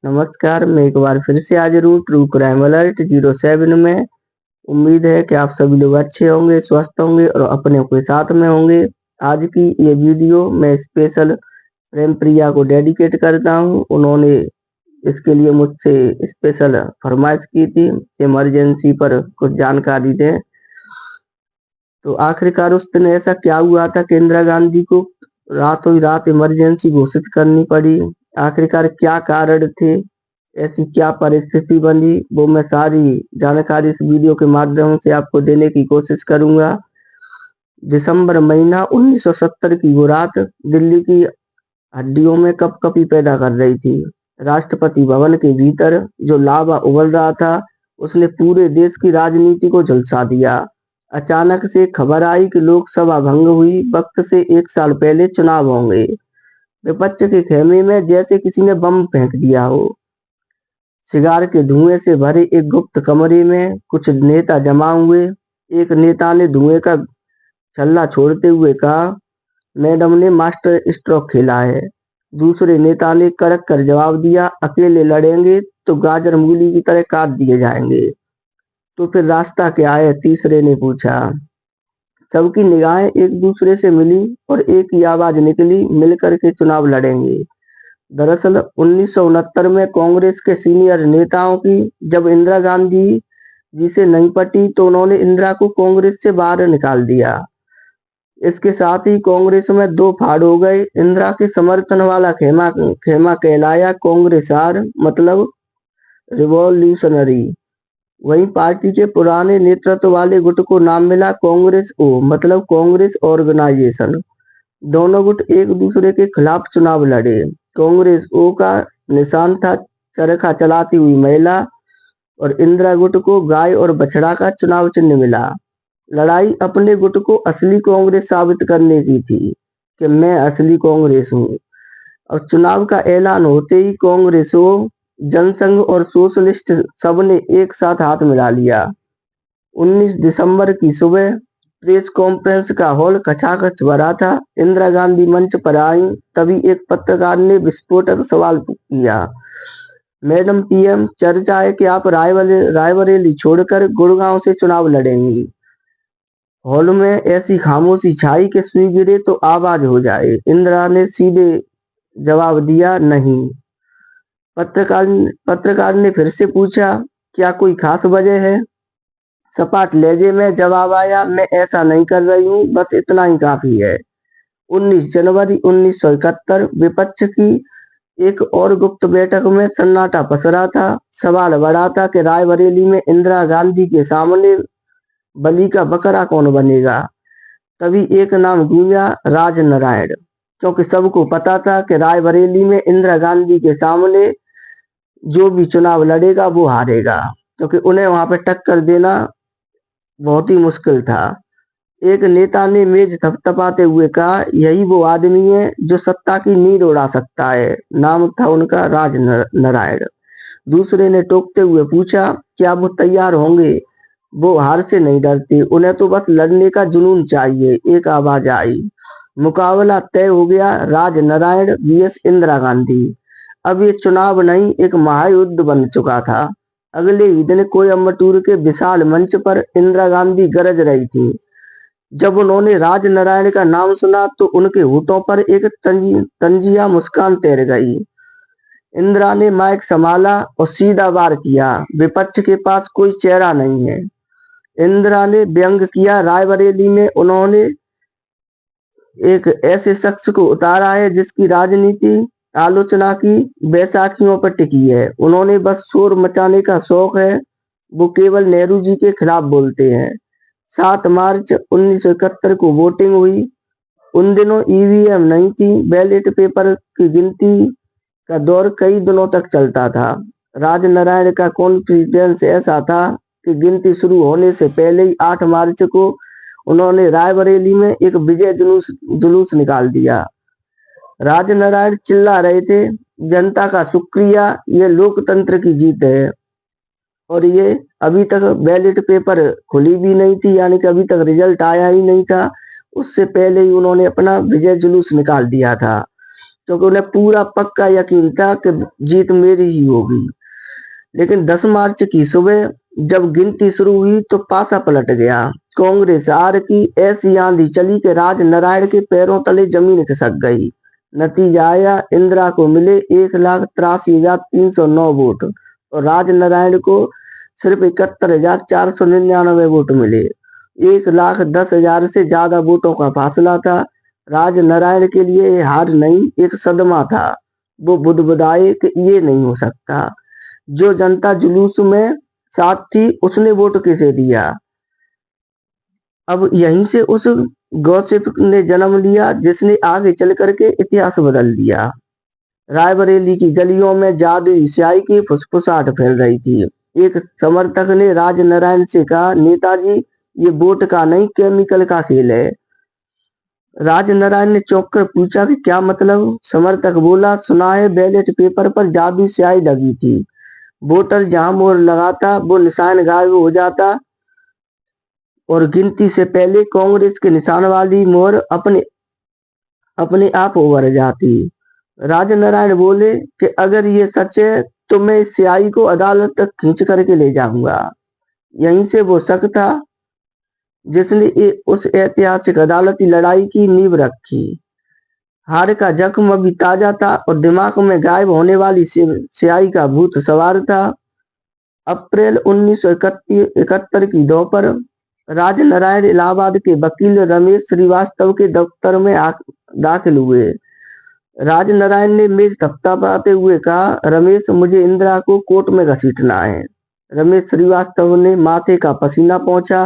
नमस्कार, मैं एक बार फिर से हाज़िर हूँ ट्रू क्राइम अलर्ट 07 में। उम्मीद है कि आप सभी लोग अच्छे होंगे, स्वस्थ होंगे और अपने के साथ में होंगे। आज की ये वीडियो मैं स्पेशल प्रेम प्रिया को डेडिकेट करता हूँ। उन्होंने इसके लिए मुझसे स्पेशल फरमाइश की थी कि इमरजेंसी पर कुछ जानकारी दें। तो आखिरकार उस दिन ऐसा क्या हुआ था कि इंदिरा गांधी को रातों ही रात इमरजेंसी घोषित करनी पड़ी? आखिरकार क्या कारण थे? ऐसी क्या परिस्थिति बनी? वो मैं सारी जानकारी इस वीडियो के माध्यम से आपको देने की कोशिश करूंगा। दिसंबर महीना 1970 की वो रात दिल्ली की हड्डियों में कपकपी पैदा कर रही थी। राष्ट्रपति भवन के भीतर जो लावा उबल रहा था, उसने पूरे देश की राजनीति को झुलसा दिया। अचानक से खबर आई कि लोकसभा भंग हुई। वक्त से 1 साल पहले चुनाव होंगे। विपक्ष के खेमे में जैसे किसी ने बम फेंक दिया हो। सिगार के धुएं से भरे एक गुप्त कमरे में कुछ नेता जमा हुए। एक नेता ने धुएं का छल्ला छोड़ते हुए कहा, मैडम ने मास्टर स्ट्रोक खेला है। दूसरे नेता ने कड़क कर जवाब दिया, अकेले लड़ेंगे तो गाजर मूली की तरह काट दिए जाएंगे। तो फिर रास्ता क्या है? तीसरे ने पूछा। सबकी निगाहें एक दूसरे से मिली और एक ही आवाज निकली, मिलकर के चुनाव लड़ेंगे। दरअसल 1969 में कांग्रेस के सीनियर नेताओं की जब इंदिरा गांधी जी से नहीं पटी तो उन्होंने इंदिरा को कांग्रेस से बाहर निकाल दिया। इसके साथ ही कांग्रेस में दो फाड़ हो गए। इंदिरा के समर्थन वाला खेमा खेमा कहलाया कांग्रेसार, मतलब रिवॉल्यूशनरी। वहीं पार्टी के पुराने नेतृत्व वाले गुट को नाम मिला कांग्रेस ओ, मतलब कांग्रेस ऑर्गेनाइजेशन। दोनों गुट एक दूसरे के खिलाफ चुनाव लड़े। कांग्रेस ओ का निशान था चरखा चलाती हुई महिला और इंदिरा गुट को गाय और बछड़ा का चुनाव चिन्ह मिला। लड़ाई अपने गुट को असली कांग्रेस साबित करने की थी कि मैं असली कांग्रेस हूँ। और चुनाव का ऐलान होते ही कांग्रेसों, जनसंघ और सोशलिस्ट सबने एक साथ हाथ मिला लिया। 19 दिसंबर की सुबह प्रेस कॉन्फ्रेंस का हॉल खचाखच भरा था। इंदिरा गांधी मंच पर आई, तभी एक पत्रकार ने विस्फोटक सवाल किया, मैडम पीएम, चर्चा है कि आप रायबरेली छोड़कर गुड़गांव से चुनाव लड़ेंगी। हॉल में ऐसी खामोशी छाई कि सुई गिरे तो आवाज हो जाए। इंदिरा ने सीधे जवाब दिया, नहीं। पत्रकार ने फिर से पूछा, क्या कोई खास वजह है? सपाट लहजे में जवाब आया, मैं ऐसा नहीं कर रही हूँ, बस इतना ही काफी है। 19 जनवरी 1971 विपक्ष की एक और गुप्त बैठक में सन्नाटा पसरा था। सवाल बड़ा था कि रायबरेली में इंदिरा गांधी के सामने बलि का बकरा कौन बनेगा। तभी एक नाम गूंजा, राजनारायण। क्योंकि सबको पता था कि रायबरेली में इंदिरा गांधी के सामने जो भी चुनाव लड़ेगा वो हारेगा, क्योंकि उन्हें वहां पे टक्कर देना बहुत ही मुश्किल था। एक नेता ने मेज थपथपाते हुए कहा, यही वो आदमी है जो सत्ता की नींद उड़ा सकता है। नाम था उनका राजनारायण। दूसरे ने टोकते हुए पूछा, क्या वो तैयार होंगे? वो हार से नहीं डरते, उन्हें तो बस लड़ने का जुनून चाहिए। एक आवाज आई। मुकाबला तय हो गया, राजनारायण वीएस इंदिरा गांधी। अब ये चुनाव नहीं, एक महायुद्ध बन चुका था। अगले ही दिन कोयम्बटूर के विशाल मंच पर इंदिरा गांधी गरज रही थी। जब उन्होंने राजनारायण का नाम सुना तो उनके होठों पर एक तंजिया मुस्कान तैर गई। इंदिरा ने माइक संभाला और सीधा वार किया, विपक्ष के पास कोई चेहरा नहीं है। इंदिरा ने व्यंग किया, रायबरेली में उन्होंने एक ऐसे शख्स को उतारा है जिसकी राजनीति आलोचना की बैसाखियों पर टिकी है। उन्होंने बस शोर मचाने का शौक है। वो केवल नेहरू जी के खिलाफ बोलते हैं। 7 मार्च 1971 को वोटिंग हुई। उन दिनों ईवीएम नहीं थी। बैलेट पेपर की गिनती का दौर कई दिनों तक चलता था। राजनारायण का कॉन्फिडेंस ऐसा था कि गिनती शुरू होने से पहले ही 8 मार्च को उन्होंने रायबरेली में एक विजय जुलूस निकाल दिया। राजनारायण चिल्ला रहे थे, जनता का शुक्रिया, ये लोकतंत्र की जीत है। और ये अभी तक बैलेट पेपर खुली भी नहीं थी, यानी कि अभी तक रिजल्ट आया ही नहीं था। उससे पहले ही उन्होंने अपना विजय जुलूस निकाल दिया था। क्योंकि उन्हें पूरा पक्का यकीन था कि जीत मेरी ही होगी। लेकिन 10 मार्च की सुबह जब गिनती शुरू हुई तो पासा पलट गया। कांग्रेस हार की ऐसी आंधी चली कि राज नारायण के पैरों तले जमीन खिसक गई। नतीजा आया, इंदिरा को मिले 1,83,309 वोट और राज नारायण को सिर्फ 71,499 वोट मिले। 1,10,000 से ज्यादा वोटों का फासला था। राज नारायण के लिए ये हार नहीं, एक सदमा था। वो बुदबुदाए कि ये नहीं हो सकता। जो जनता जुलूस में साथ थी उसने वोट किसे दिया। अब यहीं से उस गॉसिप ने जन्म लिया जिसने आगे चल करके इतिहास बदल दिया। रायबरेली की गलियों में जादुई स्याही की फुसफुसाहट फैल रही थी। एक समर्थक ने राज नारायण से कहा, नेताजी ये वोट का नहीं केमिकल का खेल है। राज नारायण ने चौंक कर पूछा कि क्या मतलब। समर्थक बोला, सुना है बैलेट पेपर पर जादुई स्याही लगी थी। वोटर जहां मोहर लगाता वो निशान गायब हो जाता और गिनती से पहले कांग्रेस के निशान वाली मोहर अपने अपने आप उभर जाती। राजनारायण बोले कि अगर ये सच है तो मैं इस स्याही को अदालत तक खींच करके ले जाऊंगा। यहीं से वो शक था जिसने उस ऐतिहासिक अदालती लड़ाई की नींव रखी। हार का जख्म अभी ताजा था और दिमाग में गायब होने वाली स्याही का भूत सवार था। अप्रैल 1971 की दोपहर राज नारायण इलाहाबाद के वकील रमेश श्रीवास्तव के दफ्तर में दाखिल हुए। राज नारायण ने मेज थपथपाते हुए कहा, रमेश मुझे इंदिरा को कोर्ट में घसीटना है। रमेश श्रीवास्तव ने माथे का पसीना पोंछा।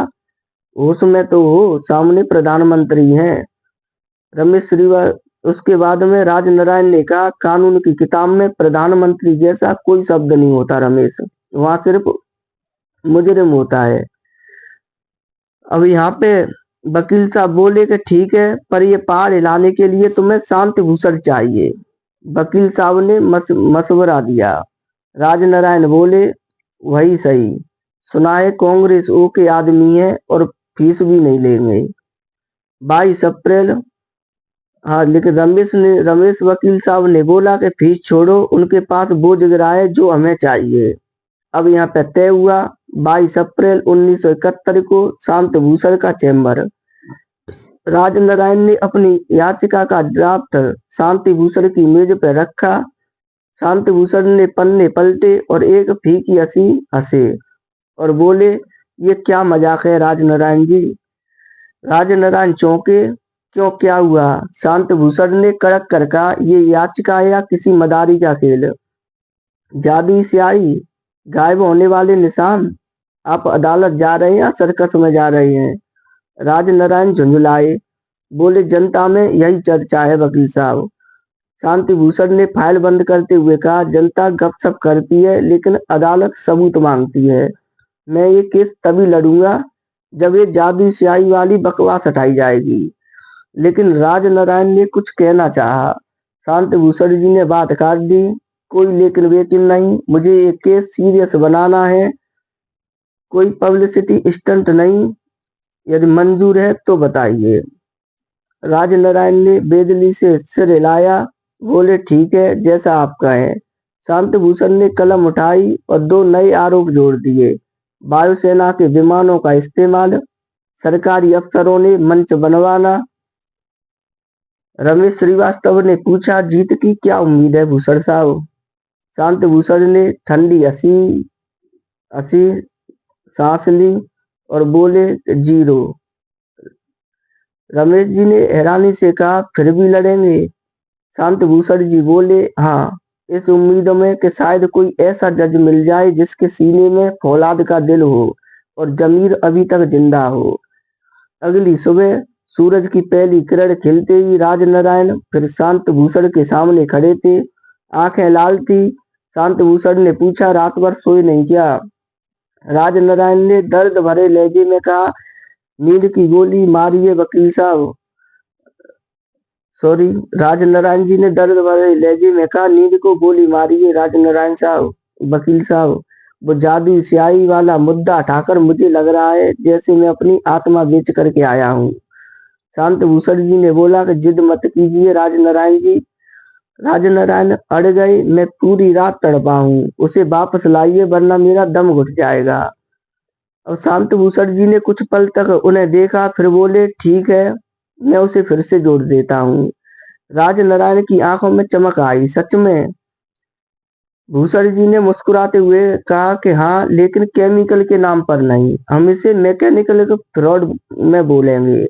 होश में तो हो, सामने प्रधानमंत्री हैं। रमेश श्रीवास्तव उसके बाद में राज नारायण ने कहा, कानून की किताब में प्रधानमंत्री जैसा कोई शब्द नहीं होता रमेश, वहां सिर्फ मुजरिम होता है। अब यहाँ पे वकील साहब बोले कि ठीक है, पर ये पहाड़ हिलाने के लिए तुम्हें शांति भूषण चाहिए। वकील साहब ने मशवरा दिया। राज नारायण बोले, वही सही। सुना है कांग्रेस ओ के आदमी है और फीस भी नहीं लेंगे। 22 अप्रैल। हाँ, लेकिन रमेश वकील साहब ने बोला कि फीस छोड़ो, उनके पास वो जिगरा है जो हमें चाहिए। अब यहाँ पे तय हुआ 22 अप्रैल 1971 को शांति भूषण का चैम्बर। राज नारायण ने अपनी याचिका का ड्राफ्ट शांति भूषण की मेज पर रखा। शांति भूषण ने पन्ने पलटे और एक फीकी हंसी हंसे और बोले, ये क्या मजाक है राज नारायण जी। राज नारायण चौंके, क्यों क्या हुआ। शांति भूषण ने कड़क कर कहा, ये याचिका या किसी मदारी का खेल। जादुई स्याही, गायब होने वाले निशान, आप अदालत जा रहे हैं या सर्कस में जा रहे हैं। राज नारायण झुंझुलाए, बोले, जनता में यही चर्चा है वकील साहब। शांति भूषण ने फाइल बंद करते हुए कहा, जनता गपशप करती है लेकिन अदालत सबूत मांगती है। मैं ये केस तभी लड़ूंगा जब ये जादुई स्याही वाली बकवास हटाई जाएगी। लेकिन राज नारायण ने कुछ कहना चाहा। शांति भूषण जी ने बात काट दी, कोई लेकिन वेकिन नहीं, मुझे ये केस सीरियस बनाना है, कोई पब्लिसिटी स्टंट नहीं। यदि मंजूर है तो बताइए। राज नारायण ने बेदली से सिर हिलाया, बोले, ठीक है, जैसा आपका है। शांति भूषण ने कलम उठाई और 2 नए आरोप जोड़ दिए। वायुसेना के विमानों का इस्तेमाल, सरकारी अफसरों ने मंच बनवाना। रमेश श्रीवास्तव ने पूछा, जीत की क्या उम्मीद है भूषण साहब। शांति भूषण ने ठंडी हंसी हंसी सांस ली और बोले, 0। रमेश जी ने हैरानी से कहा, फिर भी लड़ेंगे। शांति भूषण जी बोले, हाँ, इस उम्मीद में कि शायद कोई ऐसा जज मिल जाए जिसके सीने में फौलाद का दिल हो और जमीर अभी तक जिंदा हो। अगली सुबह सूरज की पहली किरण खिलते ही राज नारायण फिर शांति भूषण के सामने खड़े थे। आंखें लाल थी। शांति भूषण ने पूछा, रात भर सोए नहीं क्या। राज नारायण ने दर्द भरे लहजे में कहा, नींद की गोली मारी है वकील साहब। सॉरी, राज नारायण जी ने दर्द भरे लहजे में कहा, नींद को गोली मारी है राज नारायण साहब। वकील साहब, वो जादुई स्याही वाला मुद्दा हटाकर मुझे लग रहा है जैसे मैं अपनी आत्मा बेच करके आया हूँ। शांति भूषण जी ने बोला कि जिद मत कीजिए राज नारायण जी, राजनारायण अड़ गए, मैं पूरी रात तड़पा हूँ, उसे वापस लाइए वरना मेरा दम घुट जाएगा। अब शांतभूषण जी ने कुछ पल तक उन्हें देखा, फिर बोले ठीक है, मैं उसे फिर से जोड़ देता हूँ। राजनारायण की आंखों में चमक आई, सच में? भूषण जी ने मुस्कुराते हुए कहा कि हाँ, लेकिन केमिकल के नाम पर नहीं, हम इसे मैकेनिकल फ्रॉड में बोलेंगे।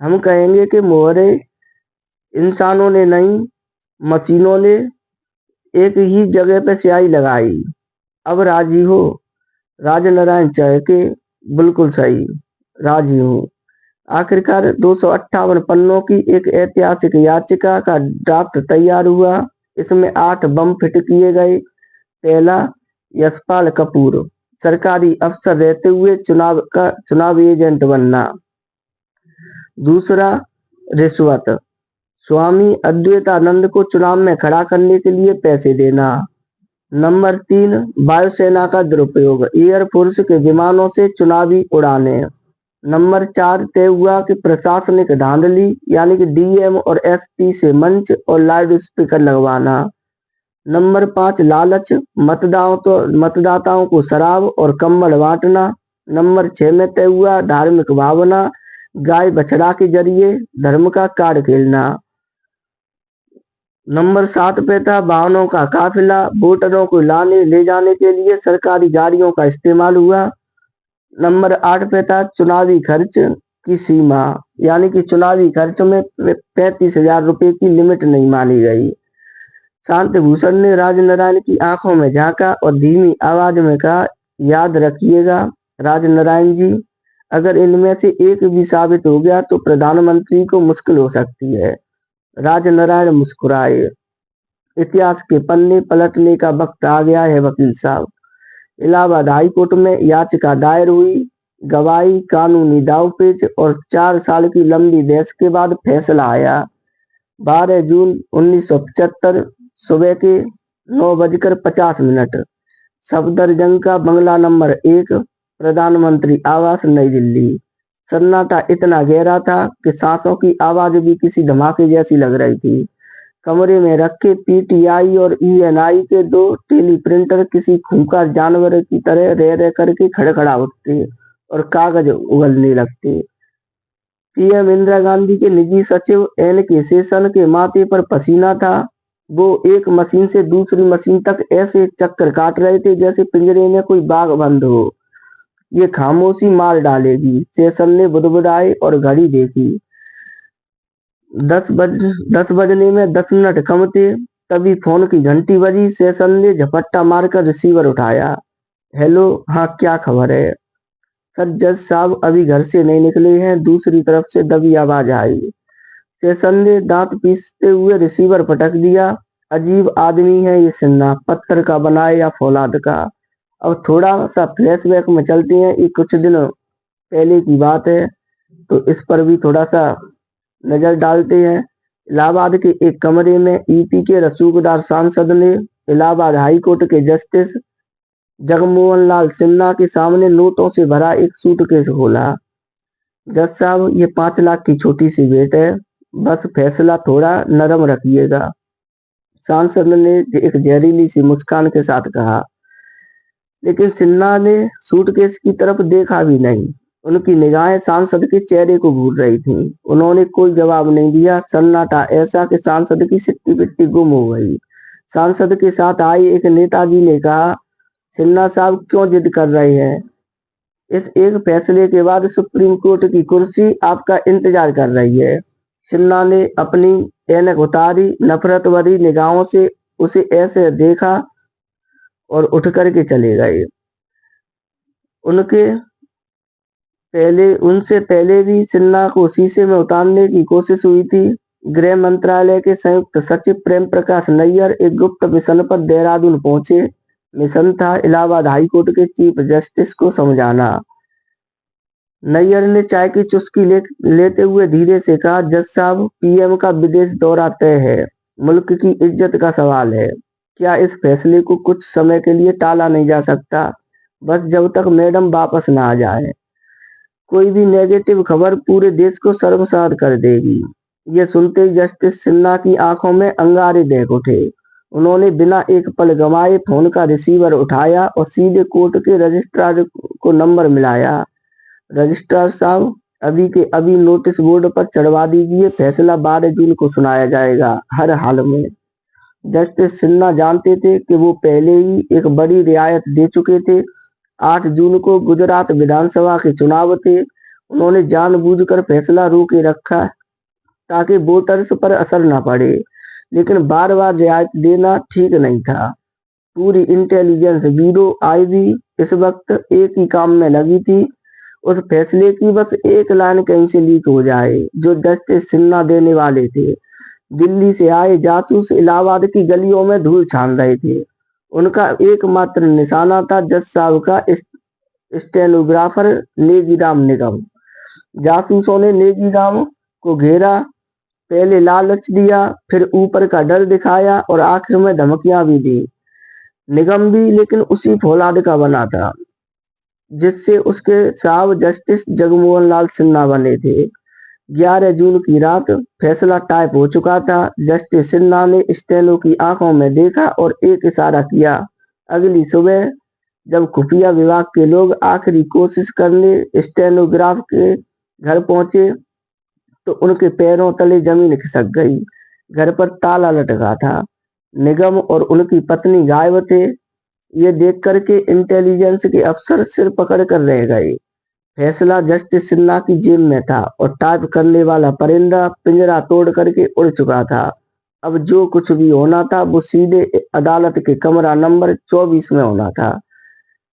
हम कहेंगे कि मोहरे इंसानों ने नहीं, मशीनों ने एक ही जगह पे स्याही लगाई। अब राजी हो? राजनारायण चहके, बिल्कुल सही, राजी हूँ। आखिरकार 258 पन्नों की एक ऐतिहासिक याचिका का ड्राफ्ट तैयार हुआ। इसमें 8 बम फिट किए गए। पहला, यशपाल कपूर, सरकारी अफसर रहते हुए चुनाव एजेंट बनना। दूसरा, रिश्वत, स्वामी अद्वैतानंद को चुनाव में खड़ा करने के लिए पैसे देना। नंबर 3, वायुसेना का दुरुपयोग, एयरफोर्स के विमानों से चुनावी उड़ाने। नंबर 4, तय हुआ कि प्रशासनिक धांधली यानी कि डीएम और एसपी से मंच और लाउड स्पीकर लगवाना। नंबर 5, लालच, मतदाताओं को शराब और कंबल बांटना। नंबर 6 में तय हुआ धार्मिक भावना, गाय बछड़ा के जरिए धर्म का कार्ड खेलना। नंबर 7 पे था वाहनों का काफिला, वोटरों को लाने ले जाने के लिए सरकारी गाड़ियों का इस्तेमाल हुआ। नंबर 8 पे था चुनावी खर्च की सीमा, यानी कि चुनावी खर्च में 35,000 रुपए की लिमिट नहीं मानी गई। शांतिभूषण ने राजनारायण की आंखों में झांका और धीमी आवाज में कहा, याद रखिएगा राजनारायण जी, अगर इनमें से एक भी साबित हो गया तो प्रधानमंत्री को मुश्किल हो सकती है। राजनारायण मुस्कुराए। इतिहास के पन्ने पलटने का वक्त आ गया है वकील साहब। इलाहाबाद हाई कोर्ट में याचिका दायर हुई। गवाही, कानूनी दावपेच और 4 साल की लंबी बहस के बाद फैसला आया। 12 जून 1975 सुबह के 9:50। सफदरजंग का बंगला नंबर 1, प्रधानमंत्री आवास, नई दिल्ली। सन्नाटा इतना गहरा था कि सांसों की आवाज भी किसी धमाके जैसी लग रही थी। कमरे में रखे पीटीआई और ईएनआई के 2 टेलीप्रिंटर किसी खूंखार जानवर की तरह रह रह करके खड़खड़ा उठते और कागज उगलने लगते। पीएम इंदिरा गांधी के निजी सचिव एन के शेषन के माथे पर पसीना था। वो एक मशीन से दूसरी मशीन तक ऐसे चक्कर काट रहे थे जैसे पिंजरे में कोई बाघ बंद हो। ये खामोशी मार डालेगी, शेषन ने बुदबुदाए और घड़ी देखी। 10 बजने में 10 मिनट कम थे। तभी फोन की घंटी बजी। शेषन ने झपट्टा मारकर रिसीवर उठाया। हेलो, हाँ क्या खबर है? सर, जज साहब अभी घर से नहीं निकले हैं, दूसरी तरफ से दबी आवाज आई। शेषन ने दांत पीसते हुए रिसीवर पटक दिया। अजीब आदमी है ये सिन्हा, पत्थर का बना है या फौलाद का। अब थोड़ा सा फ्लैशबैक में चलते हैं। ये कुछ दिन पहले की बात है, तो इस पर भी थोड़ा सा नजर डालते हैं। इलाहाबाद के एक कमरे में ईपी के रसूखदार सांसद ने इलाहाबाद हाई कोर्ट के जस्टिस जगमोहन लाल सिन्हा के सामने नोटों से भरा एक सूटकेस खोला। जज साहब, ये 5 लाख की छोटी सी भेंट है, बस फैसला थोड़ा नरम रखिएगा, सांसद ने एक जहरीली सी मुस्कान के साथ कहा। लेकिन सिन्हा ने सूटकेस की तरफ देखा भी नहीं। उनकी निगाहें सांसद के चेहरे को घूर रही थीं। उन्होंने कोई जवाब नहीं दिया। सन्नाटा ऐसा कि सांसद की सिट्टी पिट्टी गुम हो गई। सांसद के साथ आए एक नेताजी ने कहा, सिन्हा साहब क्यों जिद कर रहे हैं? इस एक फैसले के बाद सुप्रीम कोर्ट की कुर्सी आपका इंतजार कर रही है। सिन्हा ने अपनी ऐनक उतारी, नफरत भरी निगाहों से उसे ऐसे देखा और उठ करके चले गए। उनसे पहले भी सिन्हा को शीशे में उतारने की कोशिश हुई थी। गृह मंत्रालय के संयुक्त सचिव प्रेम प्रकाश नैयर एक गुप्त मिशन पर देहरादून पहुंचे। मिशन था इलाहाबाद हाई कोर्ट के चीफ जस्टिस को समझाना। नैयर ने चाय की चुस्की लेते हुए धीरे से कहा, जज साहब, पीएम का विदेश दौरा तय है, मुल्क की इज्जत का सवाल है। क्या इस फैसले को कुछ समय के लिए टाला नहीं जा सकता? बस जब तक मैडम वापस ना आ जाए। कोई भी नेगेटिव खबर पूरे देश को शर्मसार कर देगी। ये सुनते ही जस्टिस सिन्हा की आंखों में अंगारे दहक उठे। उन्होंने बिना एक पल गंवाए फोन का रिसीवर उठाया और सीधे कोर्ट के रजिस्ट्रार को नंबर मिलाया। रजिस्ट्रार साहब, अभी के अभी नोटिस बोर्ड पर चढ़वा दीजिए, फैसला 12 जून को सुनाया जाएगा, हर हाल में। जस्टिस सिन्हा जानते थे कि वो पहले ही एक बड़ी रियायत दे चुके थे। 8 जून को गुजरात विधानसभा के चुनाव थे। उन्होंने जानबूझकर फैसला रोके रखा ताकि वोटर्स पर असर न पड़े, लेकिन बार बार रियायत देना ठीक नहीं था। पूरी इंटेलिजेंस ब्यूरो आईबी इस वक्त एक ही काम में लगी थी, उस फैसले की बस एक लाइन कहीं से लीक हो जाए जो जस्टिस सिन्हा देने वाले थे। दिल्ली से आए जासूस इलाहाबाद की गलियों में धूल छान रहे थे। उनका एकमात्र निशाना था जज साहब का स्टेनोग्राफर नेगीराम निगम। जासूसों ने नेगीराम को घेरा, पहले लालच दिया, फिर ऊपर का डर दिखाया और आखिर में धमकियां भी दी। निगम भी लेकिन उसी फौलाद का बना था जिससे उसके साहब जस्टिस जगमोहन लाल सिन्हा बने थे। 11 जून की रात फैसला टाइप हो चुका था। जस्टिस सिन्हा ने स्टेनो की आंखों में देखा और एक इशारा किया। अगली सुबह जब खुफिया विभाग के लोग आखिरी कोशिश करने स्टेनोग्राफ के घर पहुंचे तो उनके पैरों तले जमीन खिसक गई। घर पर ताला लटका था। निगम और उनकी पत्नी गायब थे। ये देख करके इंटेलिजेंस के अफसर सिर पकड़ कर रह गए। फैसला जस्टिस सिन्हा की जेब में था और टाइप करने वाला परिंदा पिंजरा तोड़ करके उड़ चुका था। अब जो कुछ भी होना था वो सीधे अदालत के कमरा नंबर 24 में होना था।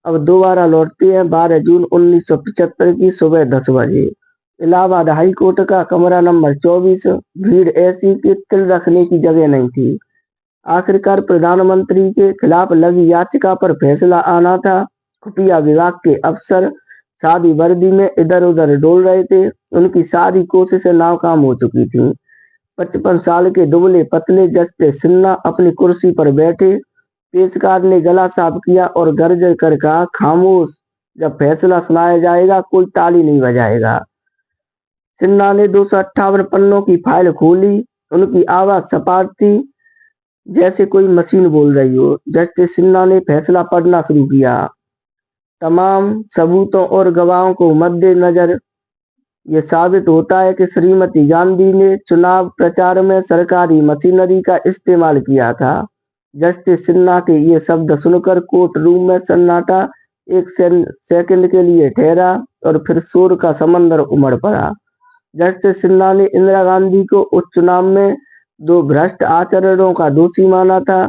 अब दोबारा लौटते हैं 12 जून 1975 की सुबह 10 बजे। इलाहाबाद हाई कोर्ट का कमरा नंबर 24। भीड़ ऐसी कि तिल रखने की जगह नहीं थी। आखिरकार प्रधानमंत्री के खिलाफ लगी याचिका पर फैसला आना था। खुफिया विभाग के अफसर सादी वर्दी में इधर उधर डोल रहे थे। उनकी सारी कोशिशें नाकाम हो चुकी थीं। 55 साल के दुबले पतले जस्टिस सिन्हा अपनी कुर्सी पर बैठे। पेशकार ने गला साफ किया और गर्ज कर कहा, खामोश, जब फैसला सुनाया जाएगा कोई ताली नहीं बजाएगा। सिन्हा ने 258 पन्नों की फाइल खोली। उनकी आवाज सपाट थी जैसे कोई मशीन बोल रही हो। जस्टिस सिन्हा ने फैसला पढ़ना शुरू किया। तमाम सबूतों और गवाहों को मद्देनजर ये साबित होता है कि श्रीमती गांधी ने चुनाव प्रचार में सरकारी मशीनरी का इस्तेमाल किया था। जस्टिस सिन्हा के ये शब्द सुनकर कोर्ट रूम में सन्नाटा एक सेकंड के लिए ठहरा और फिर शोर का समंदर उमड़ पड़ा। जस्टिस सिन्हा ने इंदिरा गांधी को उस चुनाव में 2 भ्रष्ट आचरणों का दोषी माना था।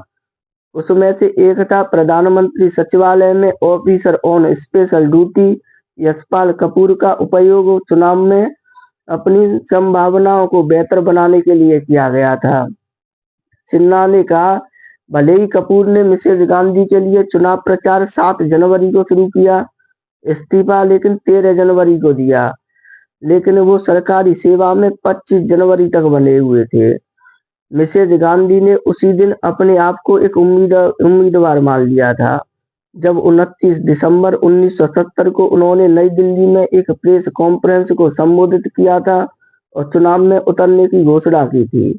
उसमें से एक था प्रधानमंत्री सचिवालय में officer on special duty Yashpal Kapoor का उपयोग चुनाव में अपनी संभावनाओं को बेहतर बनाने के लिए किया गया था। सिन्हा ने कहा, भले ही कपूर ने मिसेज गांधी के लिए चुनाव प्रचार 7 जनवरी को शुरू किया, इस्तीफा लेकिन 13 जनवरी को दिया, लेकिन वो सरकारी सेवा में 25 जनवरी तक बने हुए थे। मिसेज गांधी ने उसी दिन अपने आप को एक उम्मीदवार मान लिया था जब 29 दिसंबर 1970 को उन्होंने नई दिल्ली में एक प्रेस कॉन्फ्रेंस को संबोधित किया था और चुनाव में उतरने की घोषणा की थी।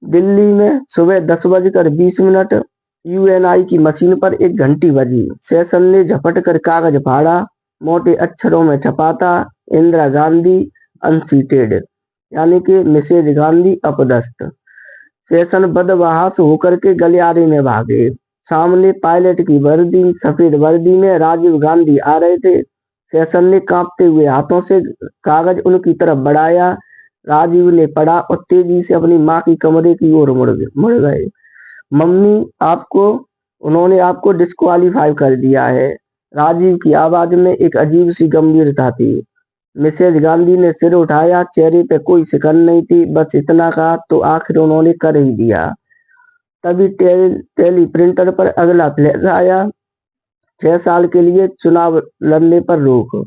दिल्ली में सुबह 10:20 यूएनआई की मशीन पर एक घंटी बजी। सेशन ने झपट कर कागज फाड़ा। मोटे अक्षरों में छपा था, इंदिरा गांधी अनसीटेड, यानी कि मिसेज गांधी अपदस्थ। सेशन बदबहास होकर के गलियारे में भागे। सामने पायलट की वर्दी, सफेद वर्दी में राजीव गांधी आ रहे थे। सेशन ने कांपते हुए हाथों से कागज उनकी तरफ बढ़ाया। राजीव ने पढ़ा और तेजी से अपनी माँ की कमरे की ओर मुड़ गए। मम्मी, उन्होंने आपको डिस्क्वालीफाई कर दिया है। राजीव की आवाज में एक अजीब सी गंभीरता थी। मिसेज गांधी ने सिर उठाया। चेहरे पे कोई सिकन नहीं थी, बस इतना कहा तो आखिर उन्होंने कर ही दिया। तभी टेली प्रिंटर पर अगला फ्लैश आया, 6 साल के लिए चुनाव लड़ने पर रोक।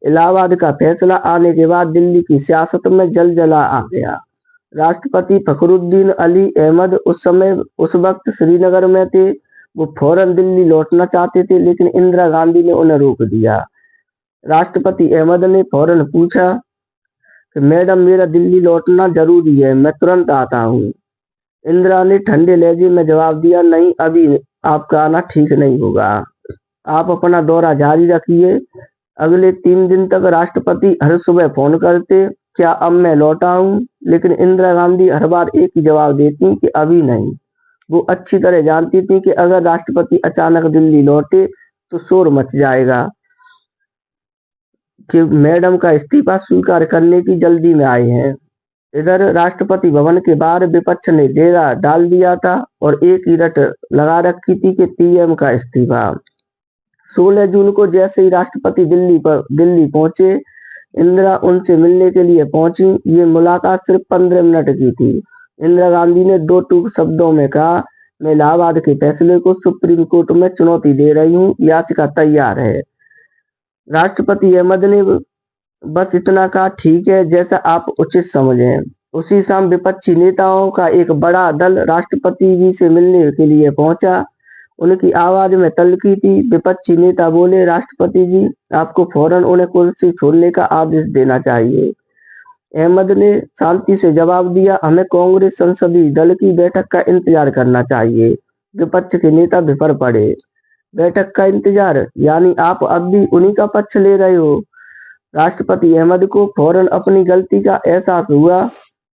इलाहाबाद का फैसला आने के बाद दिल्ली की सियासत में जलजला आ गया। राष्ट्रपति फखरुद्दीन अली अहमद उस वक्त श्रीनगर में थे। वो फौरन दिल्ली लौटना चाहते थे, लेकिन इंदिरा गांधी ने उन्हें रोक दिया। राष्ट्रपति अहमद ने फौरन पूछा, कि मैडम मेरा दिल्ली लौटना जरूरी है, मैं तुरंत आता हूँ। इंदिरा ने ठंडे लहजे में जवाब दिया, नहीं, अभी आपका आना ठीक नहीं होगा। आप अपना दौरा जारी रखिए। अगले 3 दिन तक राष्ट्रपति हर सुबह फोन करते, क्या अब मैं लौटा हूँ? लेकिन इंदिरा गांधी हर बार एक ही जवाब देती कि अभी नहीं। वो अच्छी तरह जानती थी कि अगर राष्ट्रपति अचानक दिल्ली लौटे तो शोर मच जाएगा कि मैडम का इस्तीफा स्वीकार करने की जल्दी में आए हैं। इधर राष्ट्रपति भवन के बाहर विपक्ष ने डेरा डाल दिया था और एक ही रट लगा रखी थी कि पीएम का इस्तीफा। 16 जून को जैसे ही राष्ट्रपति दिल्ली पहुंचे, इंदिरा उनसे मिलने के लिए पहुंची। ये मुलाकात सिर्फ 15 मिनट की थी। इंदिरा गांधी ने 2 टूक शब्दों में कहा, मैं इलाहाबाद के फैसले को सुप्रीम कोर्ट में चुनौती दे रही हूँ, याचिका तैयार है। राष्ट्रपति अहमद ने बस इतना कहा, ठीक है, जैसा आप उचित समझें। उसी शाम विपक्षी नेताओं का एक बड़ा दल राष्ट्रपति जी से मिलने के लिए पहुंचा। उनकी आवाज में तल्खी थी। विपक्षी नेता बोले, राष्ट्रपति जी, आपको फौरन उन्हें कुर्सी छोड़ने का आदेश देना चाहिए। अहमद ने शांति से जवाब दिया, हमें कांग्रेस संसदीय दल की बैठक का इंतजार करना चाहिए। विपक्ष के नेता बिफर पड़े, बैठक का इंतजार, यानी आप अब भी उन्हीं का पक्ष ले रहे हो? राष्ट्रपति अहमद को फौरन अपनी गलती का एहसास हुआ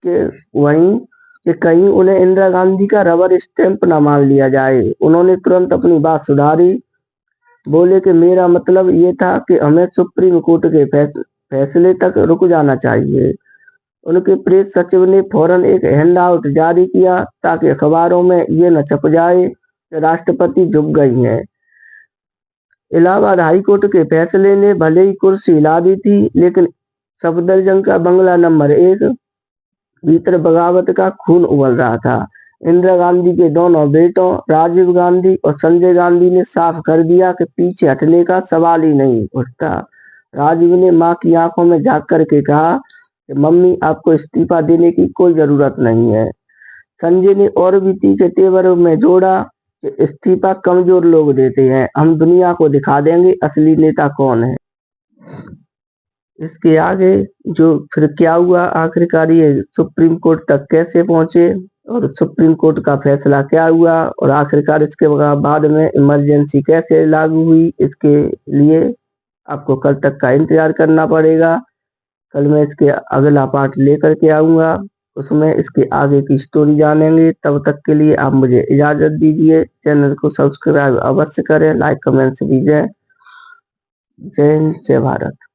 कि कहीं उन्हें इंदिरा गांधी का रबर स्टैंप न मान लिया जाए। उन्होंने तुरंत अपनी बात सुधारी, बोले कि मेरा मतलब ये था कि हमें सुप्रीम कोर्ट के फैसले तक रुक जाना चाहिए। उनके प्रेस सचिव ने फौरन एक हैंडआउट जारी किया ताकि अखबारों में ये न छप जाए कि राष्ट्रपति झुक गई हैं। इलाहाबाद हाईकोर्ट के फैसले ने भले ही कुर्सी हिला दी थी, लेकिन सफदरजंग का बंगला नंबर 1 भीतर बगावत का खून उबल रहा था। इंदिरा गांधी के दोनों बेटों राजीव गांधी और संजय गांधी ने साफ कर दिया कि पीछे हटने का सवाल ही नहीं उठता। राजीव ने मां की आंखों में झांक करके कहा कि मम्मी, आपको इस्तीफा देने की कोई जरूरत नहीं है। संजय ने और भी तीखे तेवर में जोड़ा कि इस्तीफा कमजोर लोग देते हैं, हम दुनिया को दिखा देंगे असली नेता कौन है। इसके आगे जो फिर क्या हुआ, आखिरकार ये सुप्रीम कोर्ट तक कैसे पहुंचे और सुप्रीम कोर्ट का फैसला क्या हुआ और आखिरकार इसके बाद में इमरजेंसी कैसे लागू हुई, इसके लिए आपको कल तक का इंतजार करना पड़ेगा। कल मैं इसके अगला पार्ट लेकर के आऊंगा, उसमें इसके आगे की स्टोरी जानेंगे। तब तक के लिए आप मुझे इजाजत दीजिए। चैनल को सब्सक्राइब अवश्य करें, लाइक कमेंट्स दीजिए। जय हिंद, जय भारत।